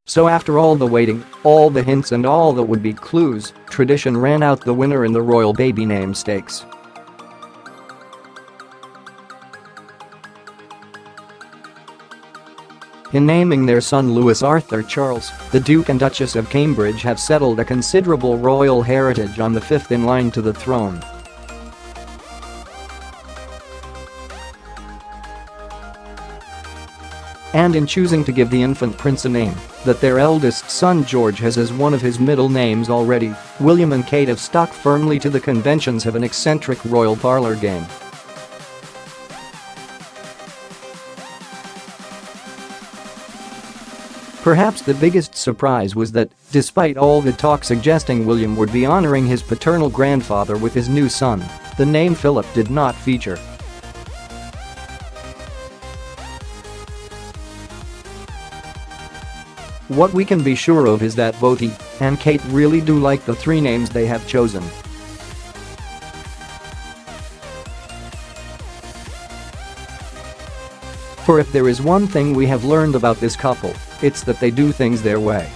So after all the waiting, all the hints and all that would be clues, tradition ran out the winner in the royal baby name stakes. In naming their son Louis Arthur Charles, the Duke and Duchess of Cambridge have settled a considerable royal heritage on the fifth in line to the throne. And in choosing to give the infant prince a name that their eldest son George has as one of his middle names already, William and Kate have stuck firmly to the conventions of an eccentric royal parlour game. Perhaps the biggest surprise was that, despite all the talk suggesting William would be honouring his paternal grandfather with his new son, the name Philip did not feature. What we can be sure of is that both he and Kate really do like the three names they have chosen. For if there is one thing we have learned about this couple, it's that they do things their way.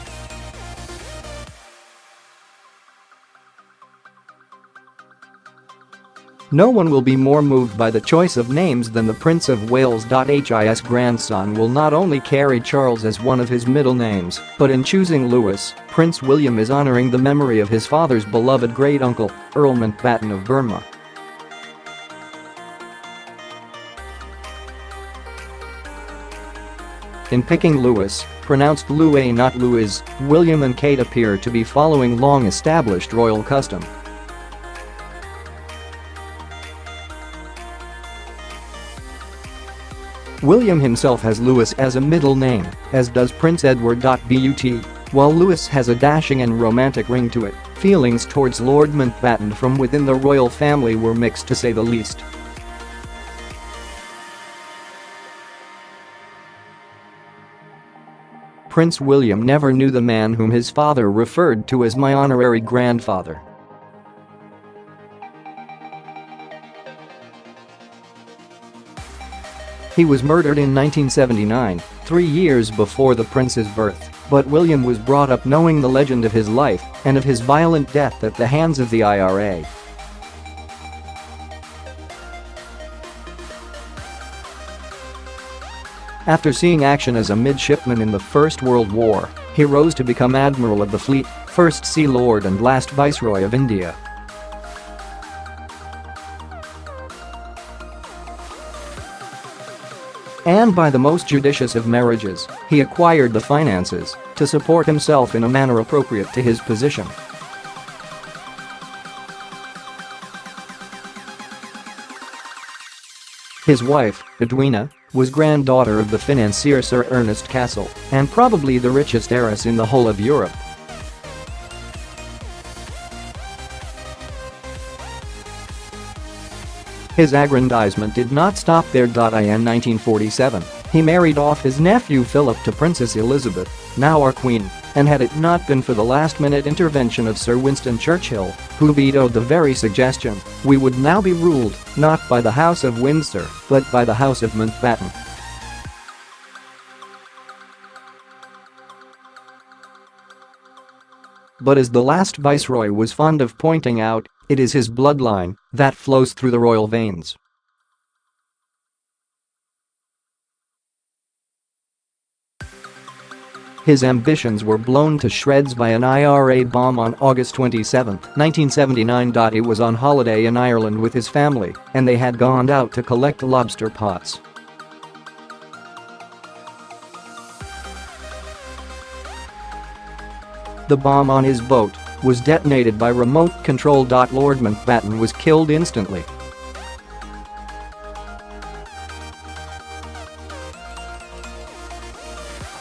No one will be more moved by the choice of names than the Prince of Wales.His grandson will not only carry Charles as one of his middle names, but in choosing Lewis, Prince William is honouring the memory of his father's beloved great-uncle, Earl Mountbatten of Burma. In picking Lewis, pronounced Lew-is not Lew-is, William and Kate appear to be following long-established royal custom. William himself has Lewis as a middle name, as does Prince Edward.But, while Lewis has a dashing and romantic ring to it. Feelings towards Lord Mountbatten from within the royal family were mixed to say the least. Prince William never knew the man whom his father referred to as my honorary grandfather. He was murdered in 1979, 3 years before the prince's birth, but William was brought up knowing the legend of his life and of his violent death at the hands of the IRA. After seeing action as a midshipman in the First World War, he rose to become Admiral of the Fleet, First Sea Lord and last Viceroy of India. And by the most judicious of marriages, he acquired the finances to support himself in a manner appropriate to his position. His wife, Edwina, was granddaughter of the financier Sir Ernest Cassel and probably the richest heiress in the whole of Europe. His aggrandizement did not stop there. In 1947, he married off his nephew Philip to Princess Elizabeth, now our Queen, and had it not been for the last-minute intervention of Sir Winston Churchill, who vetoed the very suggestion, we would now be ruled not by the House of Windsor, but by the House of Mountbatten. But as the last viceroy was fond of pointing out, it is his bloodline that flows through the royal veins. His ambitions were blown to shreds by an IRA bomb on August 27, 1979. He was on holiday in Ireland with his family, and they had gone out to collect lobster pots. The bomb on his boat was detonated by remote control. Lord Mountbatten was killed instantly.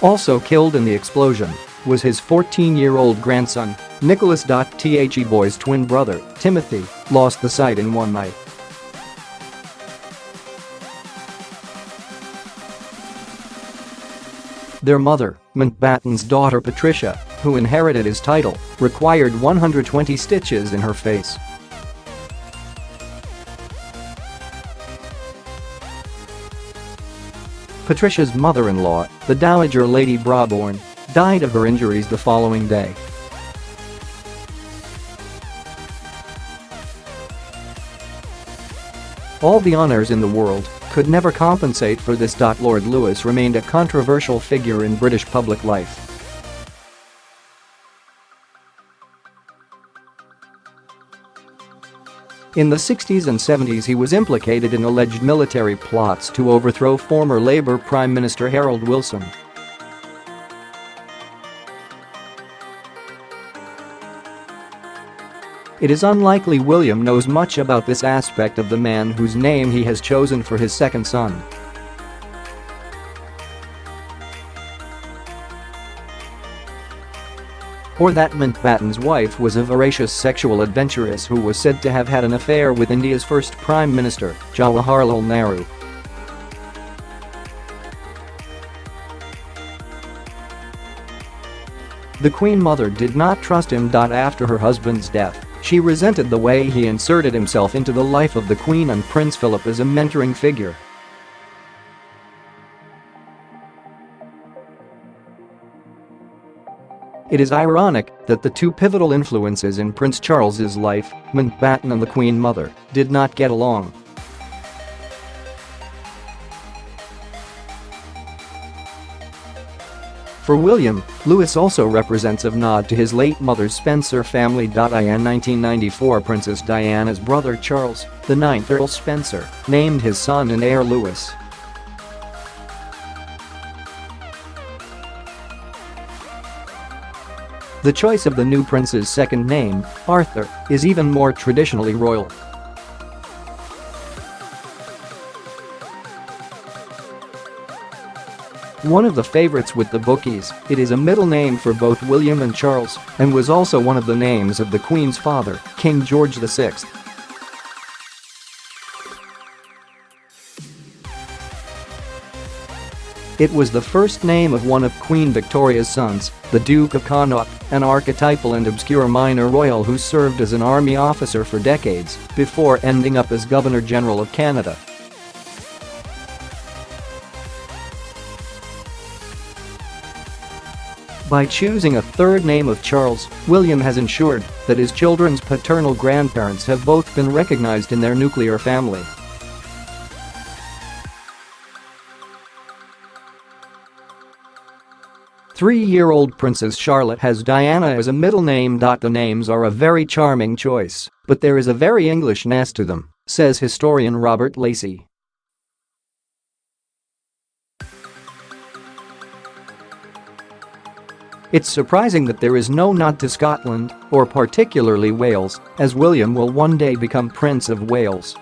Also killed in the explosion was his 14-year-old grandson, Nicholas.The boy's twin brother, Timothy, lost the sight in one night. Their mother, Mountbatten's daughter Patricia, who inherited his title, required 120 stitches in her face. Patricia's mother-in-law, the Dowager Lady Brabourne, died of her injuries the following day. All the honours in the world could never compensate for this. Lord Lew-is remained a controversial figure in British public life. In the 60s and 70s he was implicated in alleged military plots to overthrow former Labour Prime Minister Harold Wilson. It is unlikely William knows much about this aspect of the man whose name he has chosen for his second son. Or that Mountbatten's wife was a voracious sexual adventuress who was said to have had an affair with India's first Prime Minister, Jawaharlal Nehru. The Queen Mother did not trust him. After her husband's death, she resented the way he inserted himself into the life of the Queen and Prince Philip as a mentoring figure. It is ironic that the two pivotal influences in Prince Charles's life, Mountbatten and the Queen Mother, did not get along. For William, Lew-is also represents a nod to his late mother's Spencer family. In 1994, Princess Diana's brother Charles, the 9th Earl Spencer, named his son and heir Lew-is. The choice of the new prince's second name, Arthur, is even more traditionally royal. One of the favorites with the bookies, it is a middle name for both William and Charles, and was also one of the names of the Queen's father, King George VI. It was the first name of one of Queen Victoria's sons, the Duke of Connaught, an archetypal and obscure minor royal who served as an army officer for decades before ending up as Governor-General of Canada. By choosing a third name of Charles, William has ensured that his children's paternal grandparents have both been recognized in their nuclear family. Three-year-old Princess Charlotte has Diana as a middle name. The names are a very charming choice, but there is a very English-ness to them, says historian Robert Lacey. It's surprising that there is no nod to Scotland, or particularly Wales, as William will one day become Prince of Wales.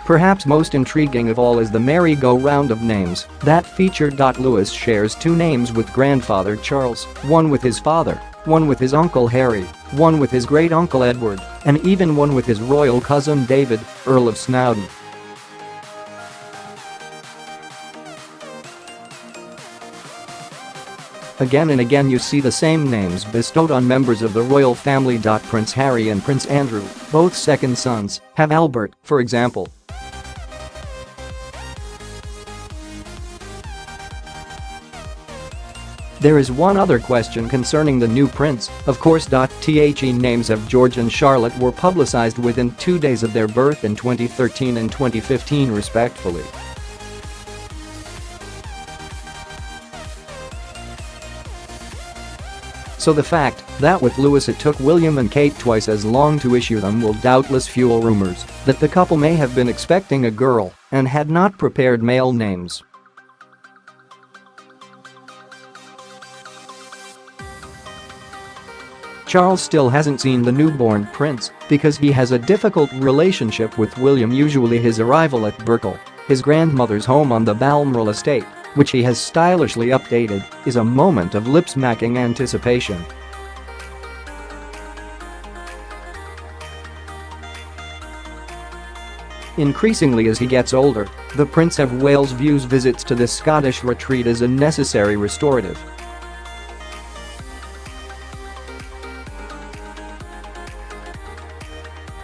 Perhaps most intriguing of all is the merry-go-round of names that feature. Lew-is shares two names with grandfather Charles, one with his father, one with his uncle Harry, one with his great-uncle Edward, and even one with his royal cousin David, Earl of Snowdon. Again and again you see the same names bestowed on members of the royal family. Prince Harry and Prince Andrew, both second sons, have Albert, for example. There is one other question concerning the new prince, of course. The names of George and Charlotte were publicized within 2 days of their birth in 2013 and 2015 respectively. So the fact that with Lew-is it took William and Kate twice as long to issue them will doubtless fuel rumors that the couple may have been expecting a girl and had not prepared male names. Charles still hasn't seen the newborn prince because he has a difficult relationship with William. Usually his arrival at Berkeley, his grandmother's home on the Balmoral estate, which he has stylishly updated, is a moment of lip-smacking anticipation. Increasingly as he gets older, the Prince of Wales views visits to this Scottish retreat as a necessary restorative.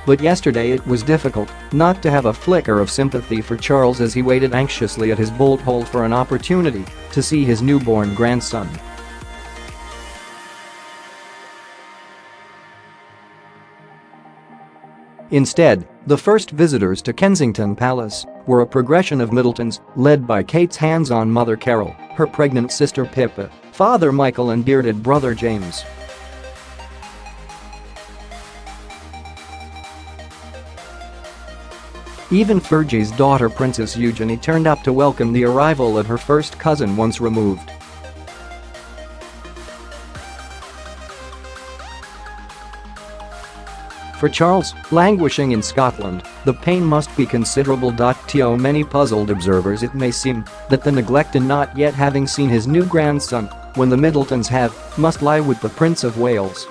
But yesterday it was difficult not to have a flicker of sympathy for Charles as he waited anxiously at his bolt hole for an opportunity to see his newborn grandson. Instead, the first visitors to Kensington Palace were a progression of Middletons led by Kate's hands-on mother Carol, her pregnant sister Pippa, Father Michael and bearded brother James. Even Fergie's daughter Princess Eugenie turned up to welcome the arrival of her first cousin once removed. For Charles, languishing in Scotland, the pain must be considerable. To many puzzled observers it may seem that the neglect in not yet having seen his new grandson, when the Middletons have, must lie with the Prince of Wales.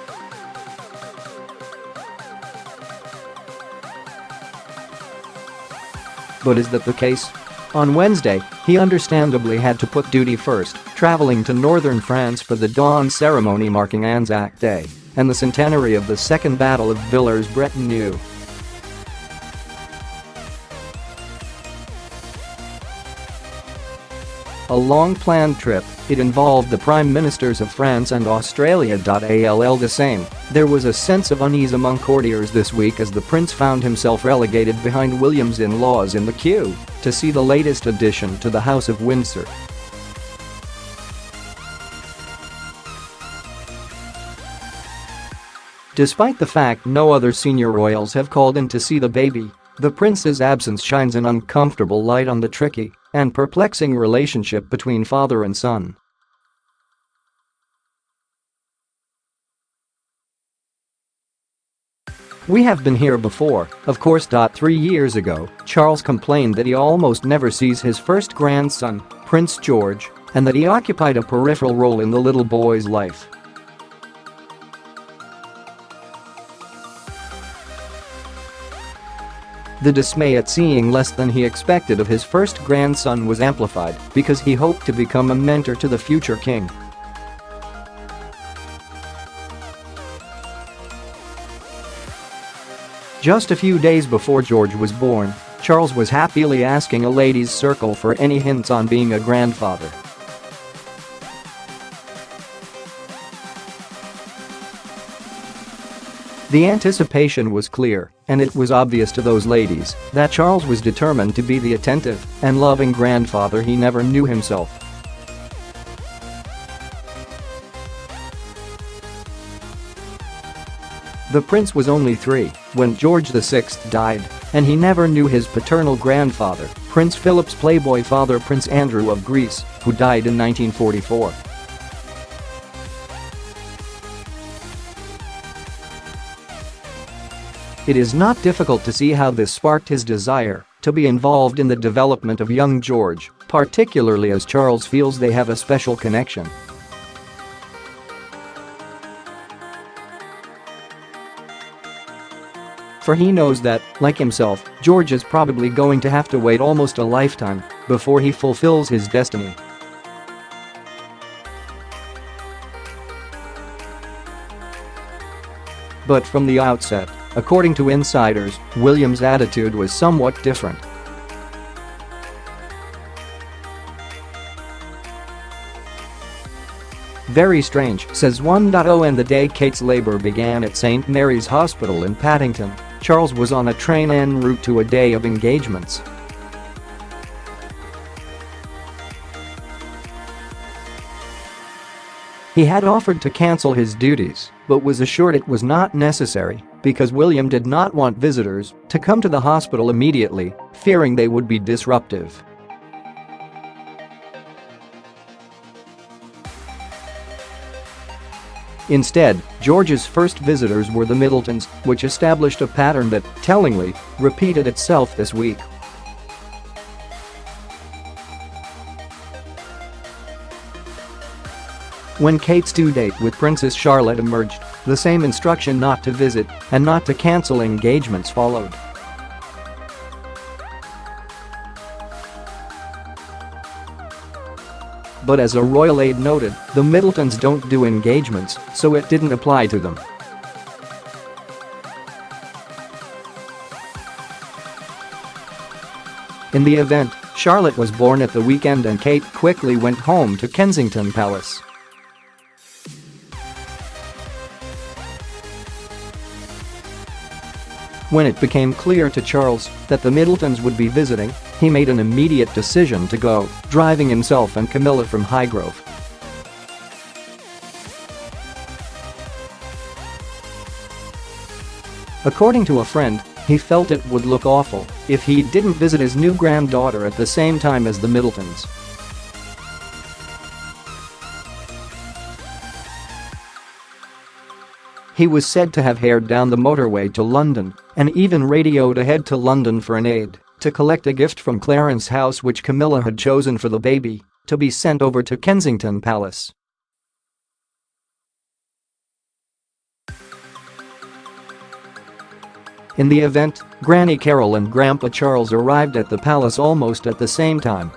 But is that the case? On Wednesday, he understandably had to put duty first, traveling to northern France for the dawn ceremony marking Anzac Day and the centenary of the Second Battle of Villers-Bretonneux. A long-planned trip, it involved the Prime Ministers of France and Australia.All the same, there was a sense of unease among courtiers this week as the prince found himself relegated behind William's in-laws in the queue to see the latest addition to the House of Windsor. Despite the fact no other senior royals have called in to see the baby, the prince's absence shines an uncomfortable light on the tricky and perplexing relationship between father and son. We have been here before, of course. 3 years ago, Charles complained that he almost never sees his first grandson, Prince George, and that he occupied a peripheral role in the little boy's life. The dismay at seeing less than he expected of his first grandson was amplified because he hoped to become a mentor to the future king. Just a few days before George was born, Charles was happily asking a ladies' circle for any hints on being a grandfather. The anticipation was clear, and it was obvious to those ladies that Charles was determined to be the attentive and loving grandfather he never knew himself. The prince was only 3 when George VI died, and he never knew his paternal grandfather, Prince Philip's playboy father Prince Andrew of Greece, who died in 1944. It is not difficult to see how this sparked his desire to be involved in the development of young George, particularly as Charles feels they have a special connection. For he knows that, like himself, George is probably going to have to wait almost a lifetime before he fulfills his destiny. But from the outset, according to insiders, William's attitude was somewhat different. Very strange, says one.And the day Kate's labor began at St. Mary's Hospital in Paddington, Charles was on a train en route to a day of engagements. He had offered to cancel his duties, but was assured it was not necessary because William did not want visitors to come to the hospital immediately, fearing they would be disruptive. Instead, George's first visitors were the Middletons, which established a pattern that, tellingly, repeated itself this week. When Kate's due date with Princess Charlotte emerged, the same instruction not to visit and not to cancel engagements followed. But as a royal aide noted, the Middletons don't do engagements, so it didn't apply to them. In the event, Charlotte was born at the weekend and Kate quickly went home to Kensington Palace. When it became clear to Charles that the Middletons would be visiting, he made an immediate decision to go, driving himself and Camilla from Highgrove. According to a friend, he felt it would look awful if he didn't visit his new granddaughter at the same time as the Middletons. He was said to have hared down the motorway to London and even radioed ahead to London for an aide to collect a gift from Clarence House which Camilla had chosen for the baby to be sent over to Kensington Palace. In the event, Granny Carol and Grandpa Charles arrived at the palace almost at the same time.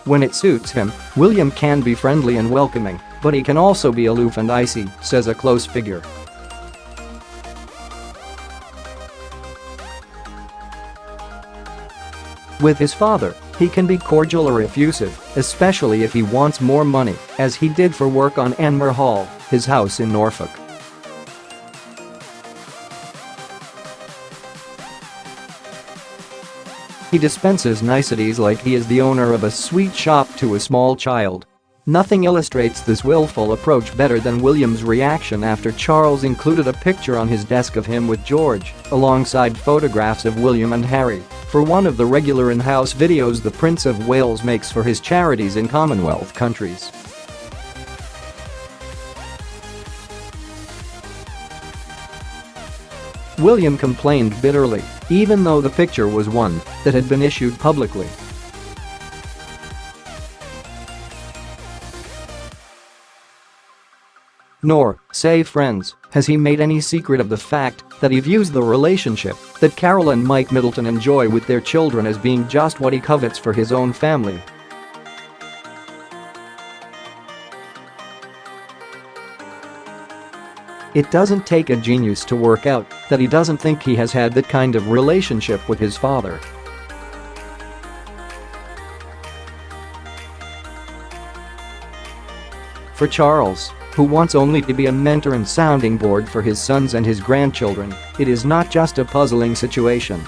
When it suits him, William can be friendly and welcoming, but he can also be aloof and icy, says a close figure. With his father, he can be cordial or effusive, especially if he wants more money, as he did for work on Anmer Hall, his house in Norfolk. He dispenses niceties like he is the owner of a sweet shop to a small child. Nothing illustrates this willful approach better than William's reaction after Charles included a picture on his desk of him with George, alongside photographs of William and Harry, for one of the regular in-house videos the Prince of Wales makes for his charities in Commonwealth countries. William complained bitterly, even though the picture was one that had been issued publicly. Nor, say friends, has he made any secret of the fact that he views the relationship that Carol and Mike Middleton enjoy with their children as being just what he covets for his own family. It doesn't take a genius to work out that he doesn't think he has had that kind of relationship with his father. For Charles, who wants only to be a mentor and sounding board for his sons and his grandchildren, it is not just a puzzling situation,